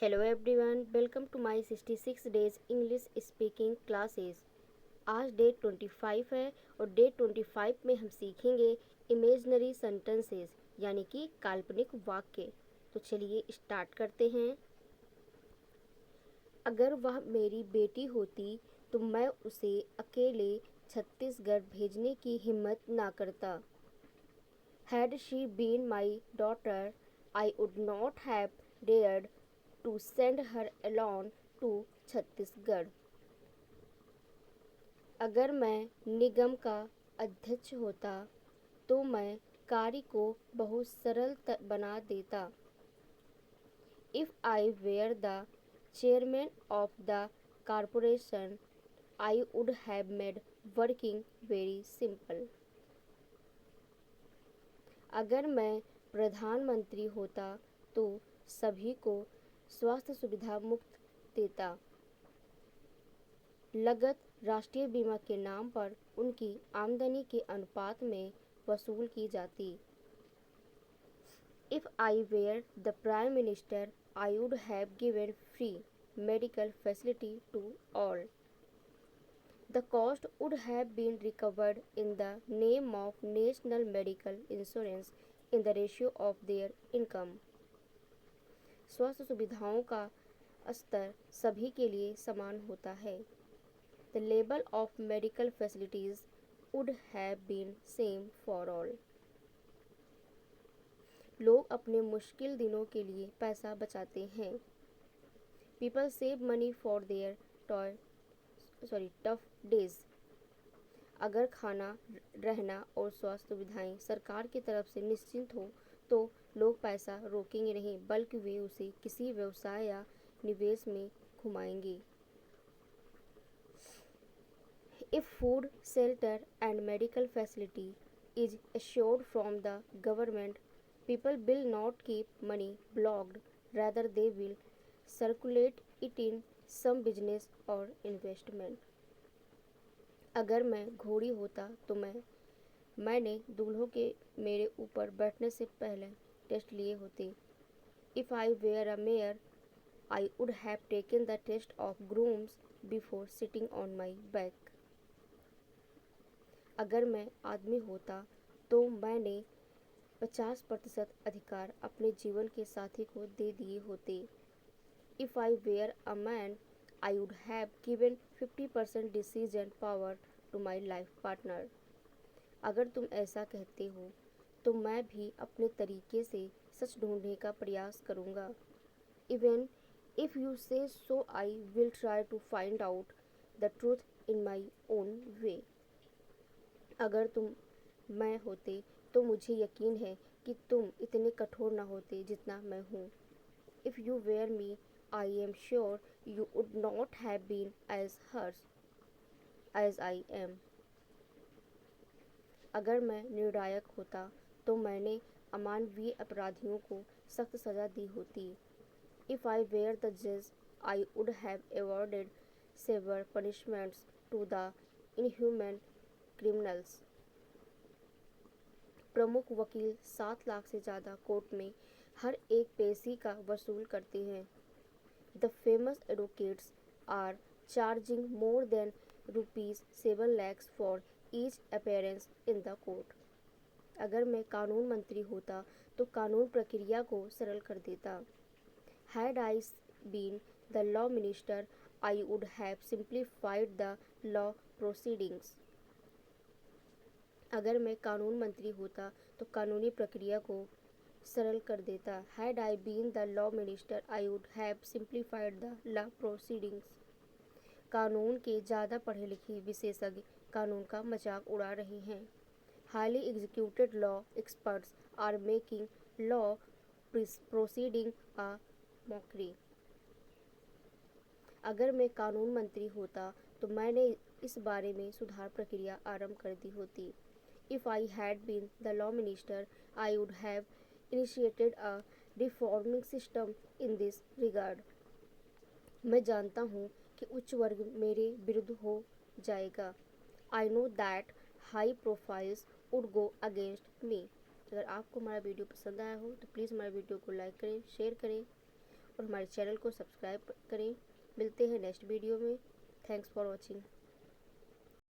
Hello everyone, welcome to my 66 days English speaking classes. आज day 25 है और day 25 में हम सीखेंगे इमेजनरी सेंटेंसेस यानी कि काल्पनिक वाक्य। तो चलिए स्टार्ट करते हैं। अगर वह मेरी बेटी होती तो मैं उसे अकेले छत्तीसगढ़ भेजने की हिम्मत ना करता। Had she been my daughter, I would not have dared to send her alone to Chhattisgarh. अगर मैं निगम का अध्यक्ष होता तो मैं कार्य को बहुत सरल बना देता। If I were the chairman of the corporation, I would have made working very simple। अगर मैं प्रधानमंत्री होता तो सभी को स्वास्थ्य सुविधा मुफ्त देता। लागत राष्ट्रीय बीमा के नाम पर उनकी आमदनी के अनुपात में वसूल की जाती। If I were the Prime Minister, I would have given free medical facility to all। The cost would have been recovered in the name of national medical insurance in the ratio of their income। स्वास्थ्य सुविधाओं का स्तर सभी के लिए समान होता है। The level of medical facilities would have been same for all। लोग अपने मुश्किल दिनों के लिए पैसा बचाते हैं। People save money for their tough days। अगर खाना, रहना और स्वास्थ्य सुविधाएं सरकार की तरफ से निश्चित हो तो लोग पैसा रोकेंगे नहीं, बल्कि वे उसे किसी व्यवसाय या निवेश में घुमाएंगे। If food, shelter and medical facility is assured from the government, people will not keep money blocked, rather they will circulate it in some business or investment। अगर मैं घोड़ी होता तो मैंने दूल्हों के मेरे ऊपर बैठने से पहले टेस्ट लिए होते। If I were a mayor, I would have taken the test of grooms before sitting on my back। अगर मैं आदमी होता तो मैंने 50% अधिकार अपने जीवन के साथी को दे दिए होते। If I were a man, I would have given 50% decision power to my life partner। अगर तुम ऐसा कहते हो तो मैं भी अपने तरीके से सच ढूंढने का प्रयास करूँगा। Even if you say so, I will try to find out the truth in my own way। अगर तुम मैं होते तो मुझे यकीन है कि तुम इतने कठोर न होते जितना मैं हूँ। If you were me, I am sure you would not have been as harsh as I am। अगर मैं निर्णायक होता तो मैंने अमानवीय अपराधियों को सख्त सज़ा दी होती। If I were the judge, I would have awarded severe punishments to the inhuman criminals। प्रमुख वकील 7 लाख से ज़्यादा कोर्ट में हर एक पेशी का वसूल करते हैं। The famous advocates are charging more than rupees 7 lakhs for each appearance in the court। अगर मैं कानून मंत्री होता तो कानून प्रक्रिया को सरल कर देता। Had I been the law minister, I would have simplified the law proceedings। अगर मैं कानून मंत्री होता तो कानूनी प्रक्रिया को सरल कर देता। Had I been the law minister, I would have simplified the law proceedings। कानून के ज़्यादा पढ़े लिखे विशेषज्ञ कानून का मजाक उड़ा रहे हैं। Highly executed law experts are making law proceeding a mockery। अगर मैं कानून मंत्री होता तो मैंने इस बारे में सुधार प्रक्रिया आरंभ कर दी होती। If I had been the law minister, I would have initiated a reforming system in this regard। मैं जानता हूँ कि उच्च वर्ग मेरे विरुद्ध हो जाएगा। I know that high profiles would go against me। अगर आपको हमारा वीडियो पसंद आया हो तो प्लीज़ हमारे वीडियो को लाइक करें, शेयर करें और हमारे चैनल को सब्सक्राइब करें। मिलते हैं नेक्स्ट वीडियो में। Thanks for watching.